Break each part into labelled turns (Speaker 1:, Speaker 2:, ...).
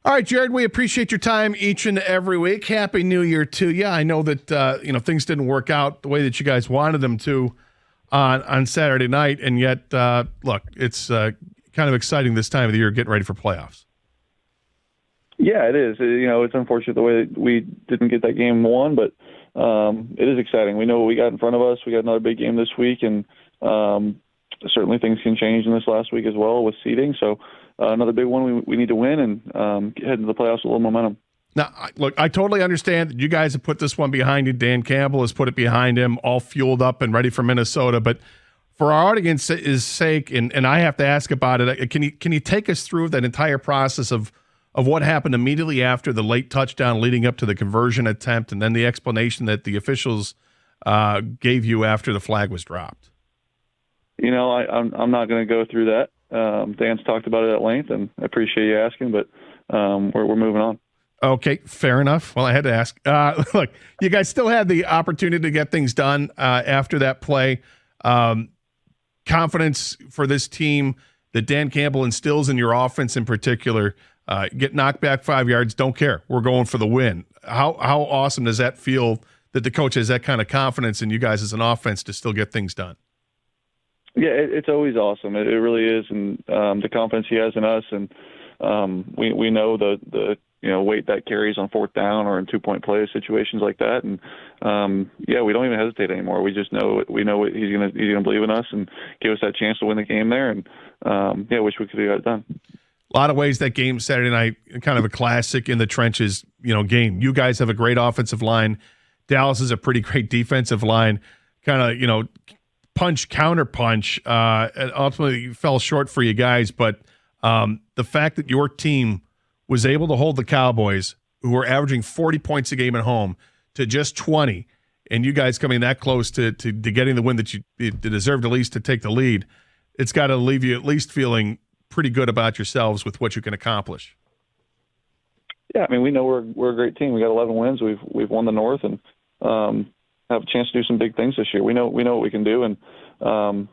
Speaker 1: All right, Jared, we appreciate your time each and every week. Happy New Year to you. I know that things didn't work out the way that you guys wanted them to on Saturday night, and yet, look, it's kind of exciting this time of the year getting ready for playoffs.
Speaker 2: Yeah, it is. It's unfortunate the way that we didn't get that game won, but it is exciting. We know what we got in front of us. We got another big game this week, and certainly things can change in this last week as well with seeding. So another big one we need to win and head into the playoffs with a little momentum.
Speaker 1: Now, look, I totally understand that you guys have put this one behind you. Dan Campbell has put it behind him, all fueled up and ready for Minnesota. But for our audience's sake, and I have to ask about it, can you take us through that entire process of what happened immediately after the late touchdown leading up to the conversion attempt, and then the explanation that the officials gave you after the flag was dropped?
Speaker 2: I'm not going to go through that. Dan's talked about it at length, and I appreciate you asking, but we're moving on.
Speaker 1: Okay, fair enough. Well, I had to ask. Look, you guys still had the opportunity to get things done after that play. Confidence for this team that Dan Campbell instills in your offense in particular. Get knocked back 5 yards, don't care. We're going for the win. How awesome does that feel that the coach has that kind of confidence in you guys as an offense to still get things done?
Speaker 2: Yeah, it's always awesome. It really is, and the confidence he has in us, and we know the weight that carries on fourth down or in 2-point play situations like that, and we don't even hesitate anymore. We just know he's gonna believe in us and give us that chance to win the game there, and I wish we could have got it done.
Speaker 1: A lot of ways that game Saturday night, kind of a classic in the trenches, game. You guys have a great offensive line. Dallas is a pretty great defensive line. Kind of, punch, counter punch. Ultimately fell short for you guys, but the fact that your team was able to hold the Cowboys, who were averaging 40 points a game at home, to just 20, and you guys coming that close to getting the win that you deserved at least to take the lead, it's got to leave you at least feeling pretty good about yourselves with what you can accomplish.
Speaker 2: Yeah, I mean, we know we're a great team. We got 11 wins. We've won the North and have a chance to do some big things this year. We know what we can do, and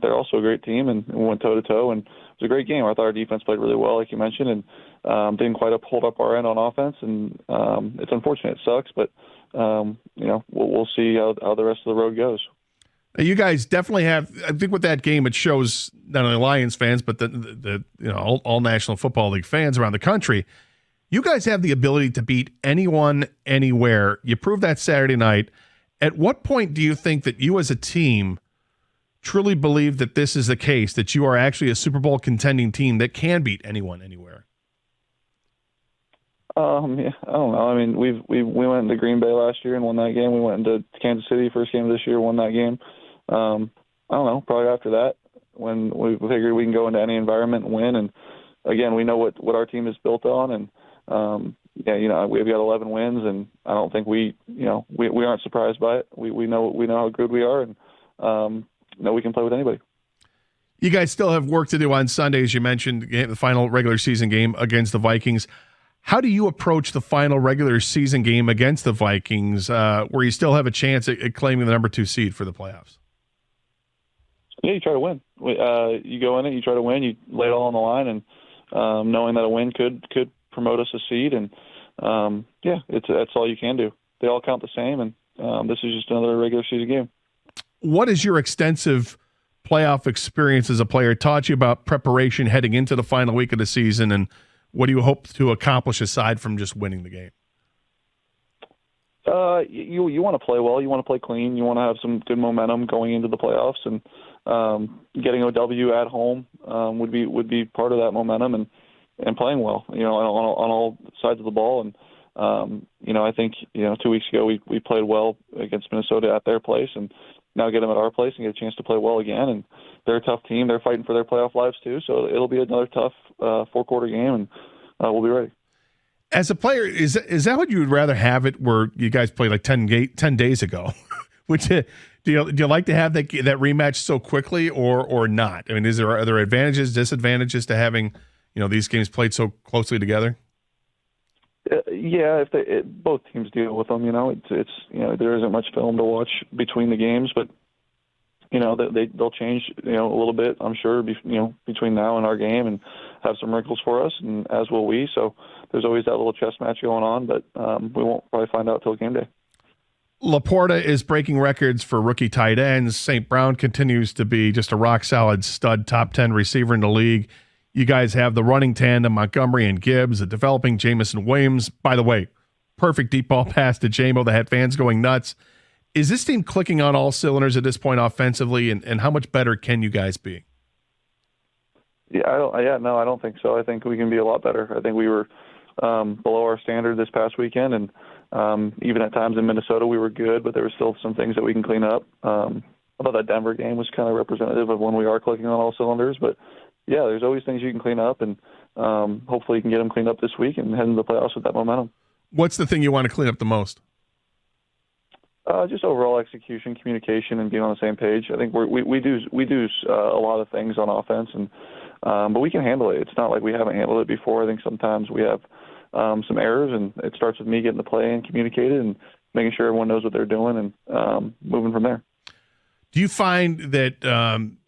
Speaker 2: they're also a great team, and we went toe to toe, and it was a great game. I thought our defense played really well, like you mentioned, and didn't quite hold up our end on offense, and it's unfortunate. It sucks, but we'll see how the rest of the road goes.
Speaker 1: You guys definitely have. I think with that game, it shows not only Lions fans, but the all National Football League fans around the country. You guys have the ability to beat anyone, anywhere. You proved that Saturday night. At what point do you think that you as a team truly believe that this is the case, that you are actually a Super Bowl contending team that can beat anyone, anywhere?
Speaker 2: I don't know. I mean, we went into Green Bay last year and won that game. We went into Kansas City first game of this year, won that game. I don't know. Probably after that, when we figured we can go into any environment and win. And again, we know what our team is built on, and we've got 11 wins, and I don't think we aren't surprised by it. We know how good we are, and know we can play with anybody.
Speaker 1: You guys still have work to do on Sunday, as you mentioned, the final regular season game against the Vikings. How do you approach the final regular season game against the Vikings, where you still have a chance at claiming the number 2 seed for the playoffs?
Speaker 2: Yeah, you try to win. You go in it, you try to win, you lay it all on the line, and knowing that a win could promote us a seed, and that's all you can do. They all count the same, and this is just another regular season game.
Speaker 1: What has your extensive playoff experience as a player taught you about preparation heading into the final week of the season, and what do you hope to accomplish aside from just winning the game?
Speaker 2: You want to play well. You want to play clean. You want to have some good momentum going into the playoffs, and getting a W at home would be part of that momentum, and playing well. On all sides of the ball. And I think 2 weeks ago we played well against Minnesota at their place, and now get them at our place and get a chance to play well again. And they're a tough team. They're fighting for their playoff lives too. So it'll be another tough 4-quarter game, and we'll be ready.
Speaker 1: As a player, is that what you would rather have it where you guys played like 10 days ago? Which do you like to have that rematch so quickly or not? I mean, are there advantages, disadvantages to having these games played so closely together?
Speaker 2: Yeah, both teams deal with them. It's there isn't much film to watch between the games, but they'll change, a little bit, I'm sure, between now and our game, and have some wrinkles for us, and as will we. So there's always that little chess match going on, but we won't probably find out till game day.
Speaker 1: Laporta is breaking records for rookie tight ends. St. Brown continues to be just a rock-solid stud, top 10 receiver in the league. You guys have the running tandem, Montgomery and Gibbs, a developing Jamison Williams. By the way, perfect deep ball pass to Jamo that had fans going nuts. Is this team clicking on all cylinders at this point offensively, and how much better can you guys be?
Speaker 2: Yeah, I don't think so. I think we can be a lot better. I think we were below our standard this past weekend, and even at times in Minnesota we were good, but there were still some things that we can clean up. I thought that Denver game was kind of representative of when we are clicking on all cylinders, but yeah, there's always things you can clean up, and hopefully you can get them cleaned up this week and head into the playoffs with that momentum. What's
Speaker 1: the thing you want to clean up the most?
Speaker 2: Just overall execution, communication, and being on the same page. I think we do a lot of things on offense, and but we can handle it. It's not like we haven't handled it before. I think sometimes we have some errors, and it starts with me getting the play and communicated and making sure everyone knows what they're doing, and moving from there.
Speaker 1: Do you find that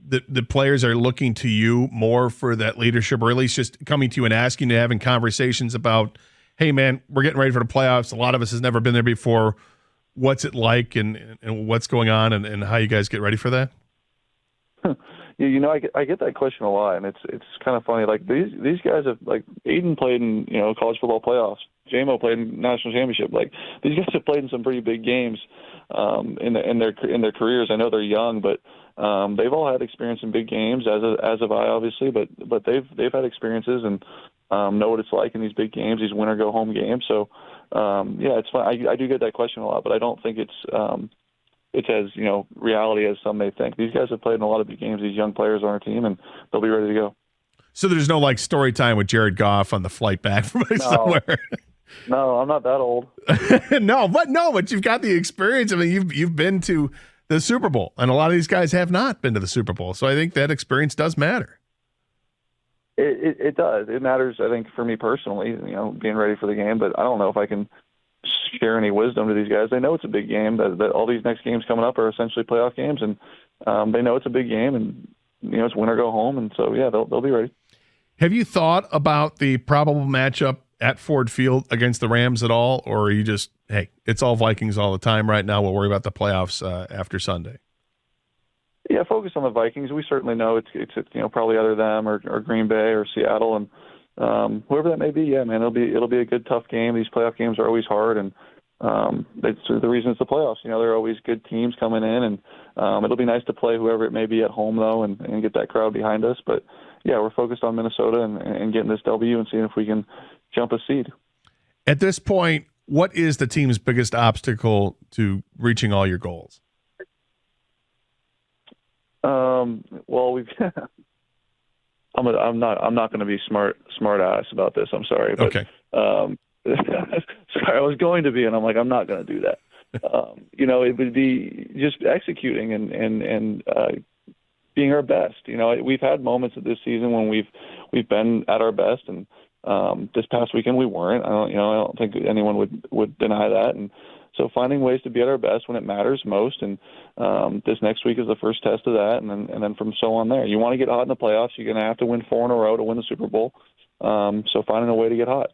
Speaker 1: the players are looking to you more for that leadership, or at least just coming to you and asking, having conversations about, hey, man, we're getting ready for the playoffs. A lot of us has never been there before. What's it like, and what's going on, and how you guys get ready for that?
Speaker 2: I get that question a lot, and it's kind of funny. Like these guys have, like, Aiden played in college football playoffs. Jamo played in national championship. Like, these guys have played in some pretty big games in their careers. I know they're young, but they've all had experience in big games, as have I, obviously. But they've had experiences and know what it's like in these big games, these win or go home games. So it's fun. I do get that question a lot, but I don't think it's as reality as some may think. These guys have played in a lot of big games, these young players on our team, and they'll be ready to go.
Speaker 1: So there's no story time with Jared Goff on the flight back from somewhere.
Speaker 2: No, I'm not that old.
Speaker 1: No, but you've got the experience. I mean, you've been to the Super Bowl, and a lot of these guys have not been to the Super Bowl. So I think that experience does matter.
Speaker 2: It does. It matters, I think, for me personally, being ready for the game. But I don't know if I can share any wisdom to these guys. They know it's a big game. That all these next games coming up are essentially playoff games, and they know it's a big game, and it's win or go home. And so they'll be ready.
Speaker 1: Have you thought about the probable matchup at Ford Field against the Rams at all, or are you just, hey, it's all Vikings all the time right now, we'll worry about the playoffs after Sunday?
Speaker 2: Yeah, focus on the Vikings. We certainly know it's probably either them or Green Bay or Seattle, and whoever that may be. Yeah, man, it'll be a good tough game. These playoff games are always hard, and it's the reason it's the playoffs. There are always good teams coming in, and it'll be nice to play whoever it may be at home though, and get that crowd behind us. But yeah, we're focused on Minnesota and getting this W and seeing if we can jump a seed.
Speaker 1: At this point, what is the team's biggest obstacle to reaching all your goals?
Speaker 2: Well, we've. I'm not going to be smart ass about this. I'm sorry. But,
Speaker 1: okay.
Speaker 2: Sorry, I was going to be, and I'm like, I'm not going to do that. It would be just executing and being our best. We've had moments of this season when we've been at our best, and this past weekend we weren't. I don't think anyone would deny that. And so finding ways to be at our best when it matters most, and this next week is the first test of that, and then from so on there. You want to get hot in the playoffs, you're going to have to win 4 in a row to win the Super Bowl. So finding a way to get hot.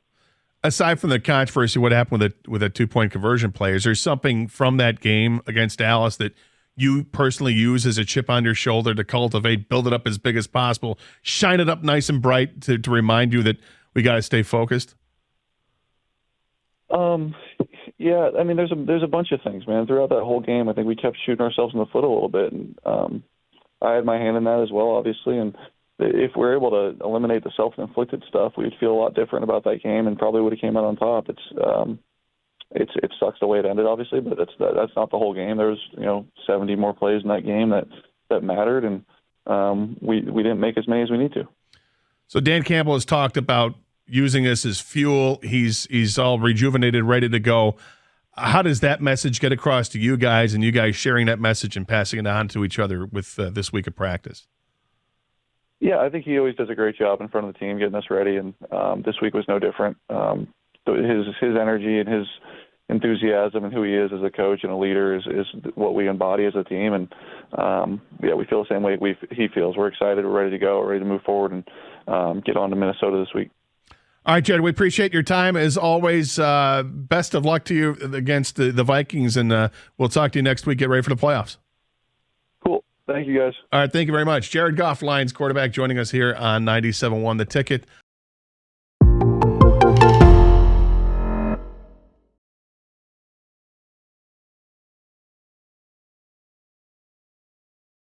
Speaker 1: Aside from the controversy, what happened with a 2-point conversion play, is there something from that game against Dallas that you personally use as a chip on your shoulder to cultivate, build it up as big as possible, shine it up nice and bright to remind you that we got to stay focused?
Speaker 2: Yeah, I mean, there's a bunch of things, man. Throughout that whole game, I think we kept shooting ourselves in the foot a little bit, and I had my hand in that as well, obviously. And if we're able to eliminate the self-inflicted stuff, we'd feel a lot different about that game, and probably would have came out on top. It sucks the way it ended, obviously, but that's not the whole game. There was 70 more plays in that game that mattered, and we didn't make as many as we need to.
Speaker 1: So Dan Campbell has talked about using this as fuel. He's all rejuvenated, ready to go. How does that message get across to you guys, and you guys sharing that message and passing it on to each other with this week of practice?
Speaker 2: Yeah, I think he always does a great job in front of the team getting us ready, and this week was no different. His energy and enthusiasm and who he is as a coach and a leader is what we embody as a team. And we feel the same way he feels. We're excited. We're ready to go. We're ready to move forward and get on to Minnesota this week.
Speaker 1: All right, Jed, we appreciate your time. As always, best of luck to you against the Vikings, and we'll talk to you next week. Get ready for the playoffs.
Speaker 2: Cool. Thank you, guys.
Speaker 1: All right, thank you very much. Jared Goff, Lions quarterback, joining us here on 97.1 The Ticket.